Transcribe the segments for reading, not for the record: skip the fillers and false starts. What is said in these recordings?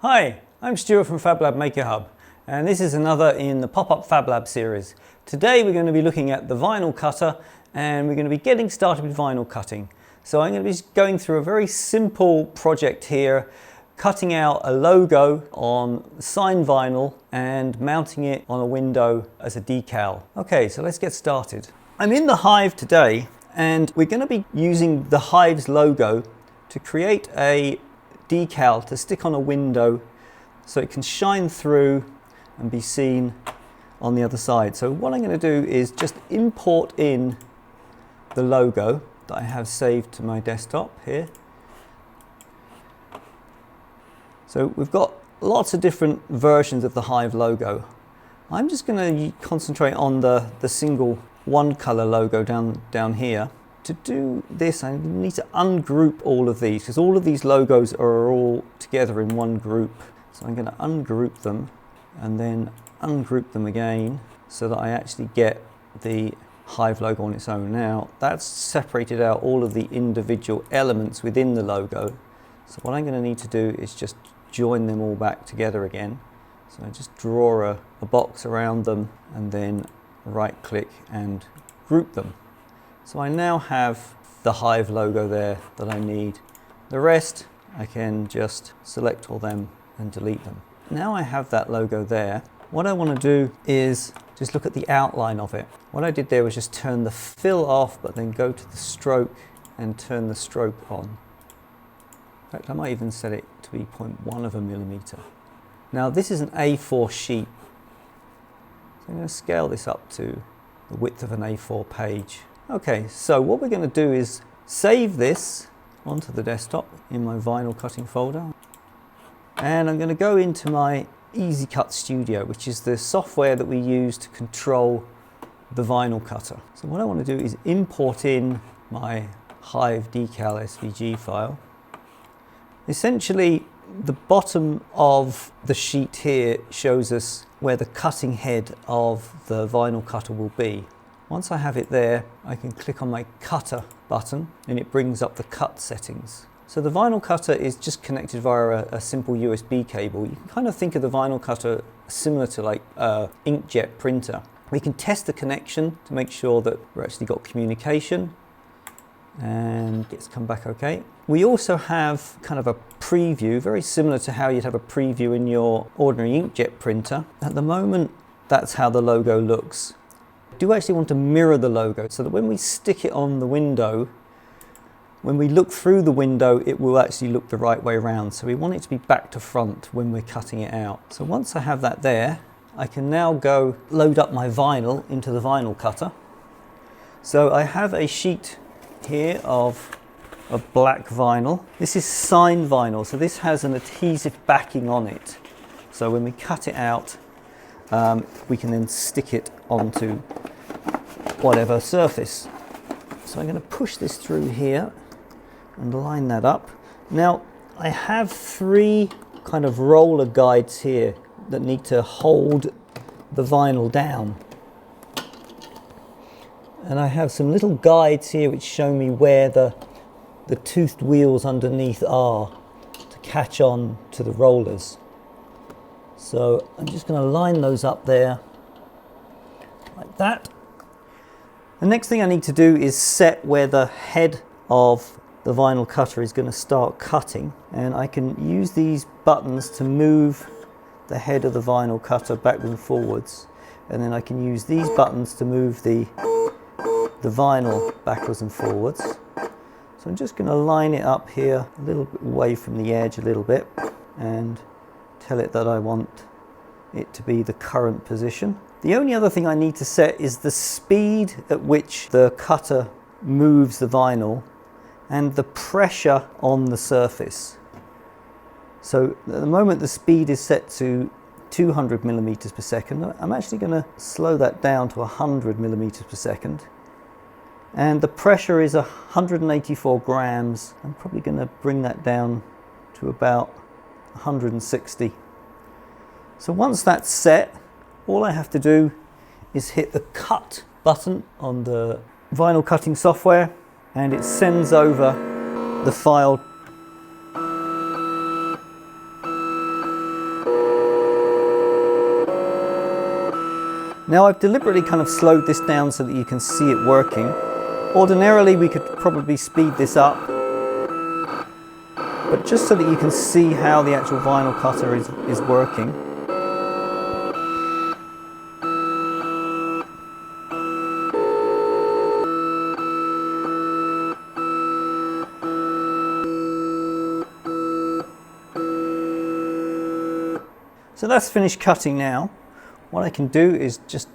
Hi, I'm Stuart from Fab Lab Maker Hub, and this is another in the pop-up Fab Lab series. Today we're going to be looking at the vinyl cutter, and we're going to be getting started with vinyl cutting. So I'm going to be going through a very simple project here, cutting out a logo on sign vinyl and mounting it on a window as a decal. Okay, so let's get started. I'm in the Hive today, and we're going to be using the Hive's logo to create a decal to stick on a window so it can shine through and be seen on the other side. So what I'm going to do is just import in the logo that I have saved to my desktop here. So we've got lots of different versions of the Hive logo. I'm just going to concentrate on the single one color logo down here. To do this, I need to ungroup all of these because all of these logos are all together in one group. So I'm going to ungroup them and then ungroup them again so that I actually get the Hive logo on its own. Now that's separated out all of the individual elements within the logo. So what I'm going to need to do is just join them all back together again. So I just draw a box around them and then right click and group them. So I now have the Hive logo there that I need. The rest I can just select all them and delete them. Now I have that logo there. What I want to do is just look at the outline of it. What I did there was just turn the fill off, but then go to the stroke and turn the stroke on. In fact, I might even set it to be 0.1 of a millimeter. Now this is an A4 sheet. So I'm going to scale this up to the width of an A4 page. Okay, so what we're going to do is save this onto the desktop in my vinyl cutting folder. And I'm going to go into my Easy Cut Studio, which is the software that we use to control the vinyl cutter. So what I want to do is import in my Hive decal SVG file. Essentially, the bottom of the sheet here shows us where the cutting head of the vinyl cutter will be. Once I have it there, I can click on my cutter button and it brings up the cut settings. So the vinyl cutter is just connected via a simple USB cable. You can kind of think of the vinyl cutter similar to like an inkjet printer. We can test the connection to make sure that we've actually got communication, and it's come back okay. We also have kind of a preview, very similar to how you'd have a preview in your ordinary inkjet printer. At the moment, that's how the logo looks. I do actually want to mirror the logo so that when we stick it on the window, when we look through the window, it will actually look the right way around. So we want it to be back to front when we're cutting it out. So once I have that there, I can now go load up my vinyl into the vinyl cutter. So I have a sheet here of black vinyl. This is sign vinyl, so this has an adhesive backing on it. So when we cut it out, we can then stick it onto whatever surface. So I'm going to push this through here and line that up. Now I have three kind of roller guides here that need to hold the vinyl down. And I have some little guides here which show me where the toothed wheels underneath are to catch on to the rollers. So I'm just going to line those up there like that. The next thing I need to do is set where the head of the vinyl cutter is going to start cutting, and I can use these buttons to move the head of the vinyl cutter backwards and forwards, and then I can use these buttons to move the vinyl backwards and forwards. So I'm just going to line it up here a little bit away from the edge a little bit and tell it that I want it to be the current position. The only other thing I need to set is the speed at which the cutter moves the vinyl and the pressure on the surface. So at the moment the speed is set to 200 millimeters per second. I'm actually going to slow that down to 100 millimeters per second. And the pressure is 184 grams. I'm probably going to bring that down to about 160. So once that's set, all I have to do is hit the cut button on the vinyl cutting software, and it sends over the file Now I've deliberately kind of slowed this down so that you can see it working. Ordinarily we could probably speed this up, but just so that you can see how the actual vinyl cutter is working. So that's finished cutting now. What I can do is just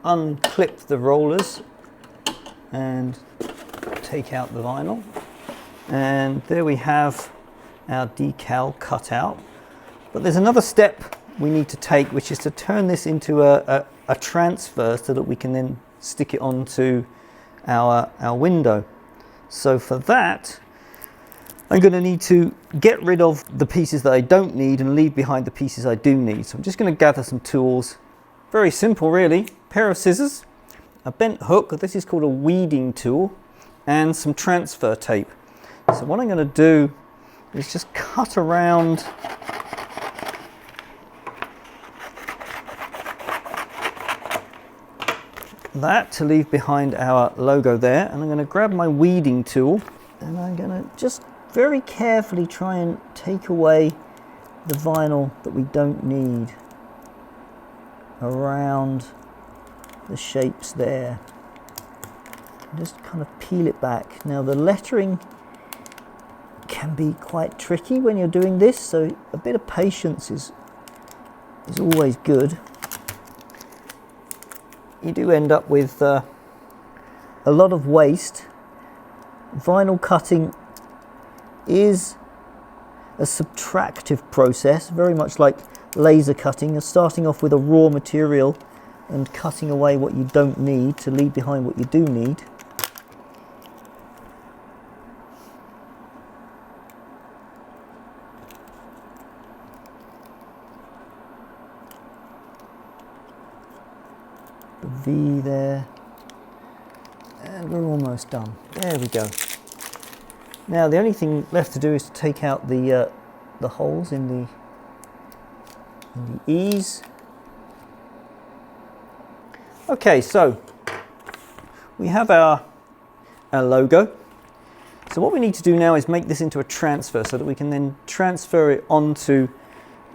unclip the rollers and take out the vinyl. And there we have our decal cut out. But there's another step we need to take, which is to turn this into a transfer so that we can then stick it onto our window. So for that, I'm going to need to get rid of the pieces that I don't need and leave behind the pieces I do need. So I'm just going to gather some tools. Very simple really. Pair of scissors, a bent hook, this is called a weeding tool, and some transfer tape. So what I'm going to do is just cut around that to leave behind our logo there, and I'm going to grab my weeding tool and I'm going to just very carefully try and take away the vinyl that we don't need around the shapes there. Just kind of peel it back. Now the lettering can be quite tricky when you're doing this, so a bit of patience is always good. You do end up with a lot of waste. Vinyl cutting is a subtractive process, very much like laser cutting. You're starting off with a raw material and cutting away what you don't need to leave behind what you do need. The V there, and we're almost done. There we go. Now the only thing left to do is to take out the holes in the E's. Okay, so we have our logo. So what we need to do now is make this into a transfer so that we can then transfer it onto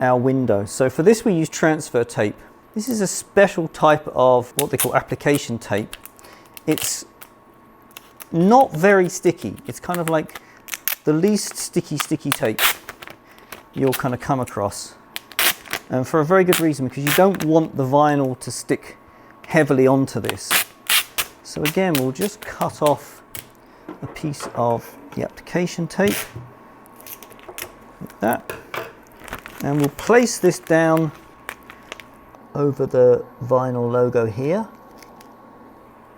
our window. So for this we use transfer tape. This is a special type of what they call application tape. It's not very sticky. It's kind of like the least sticky tape you'll kind of come across. And for a very good reason, because you don't want the vinyl to stick heavily onto this. So again, we'll just cut off a piece of the application tape like that. And we'll place this down over the vinyl logo here.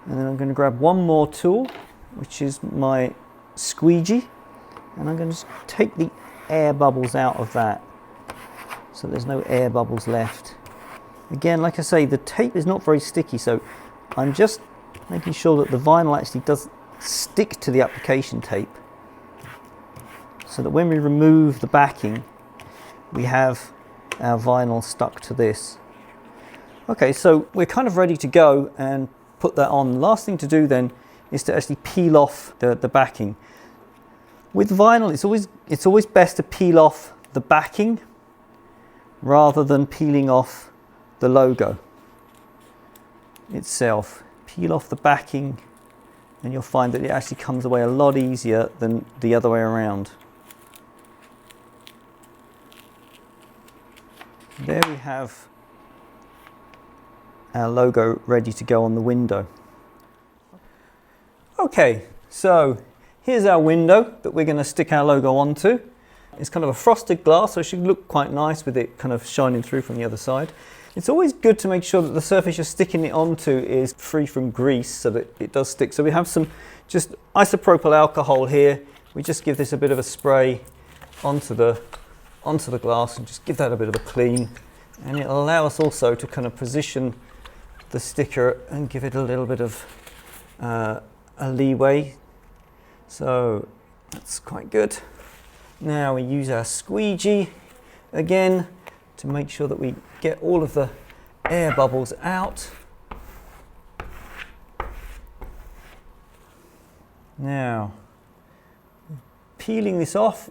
And then I'm going to grab one more tool, which is my squeegee, and I'm going to just take the air bubbles out of that so there's no air bubbles left. Again, like I say, the tape is not very sticky, so I'm just making sure that the vinyl actually does stick to the application tape so that when we remove the backing we have our vinyl stuck to this. Okay, so we're kind of ready to go and put that on. Last thing to do then is to actually peel off the backing. With vinyl, it's always best to peel off the backing rather than peeling off the logo itself. Peel off the backing and you'll find that it actually comes away a lot easier than the other way around. There we have our logo ready to go on the window. Okay, so here's our window that we're going to stick our logo onto. It's kind of a frosted glass, so it should look quite nice with it kind of shining through from the other side. It's always good to make sure that the surface you're sticking it onto is free from grease so that it does stick. So we have some just isopropyl alcohol here. We just give this a bit of a spray onto the glass and just give that a bit of a clean. And it'll allow us also to kind of position the sticker and give it a little bit of a leeway. So that's quite good. Now we use our squeegee again to make sure that we get all of the air bubbles out. Now, peeling this off,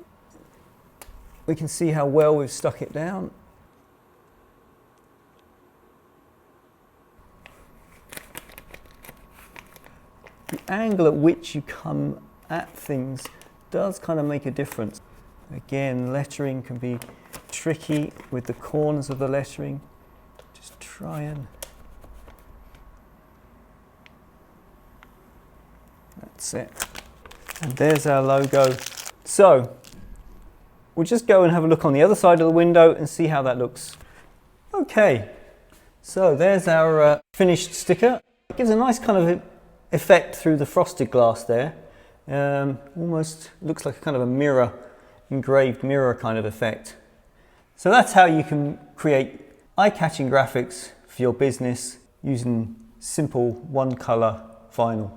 we can see how well we've stuck it down. The angle at which you come at things does kind of make a difference. Again, lettering can be tricky with the corners of the lettering. Just try and... That's it. And there's our logo. So, we'll just go and have a look on the other side of the window and see how that looks. Okay, so there's our finished sticker. It gives a nice kind of effect through the frosted glass there. Almost looks like a kind of a mirror, engraved mirror kind of effect. So that's how you can create eye-catching graphics for your business using simple one-color vinyl.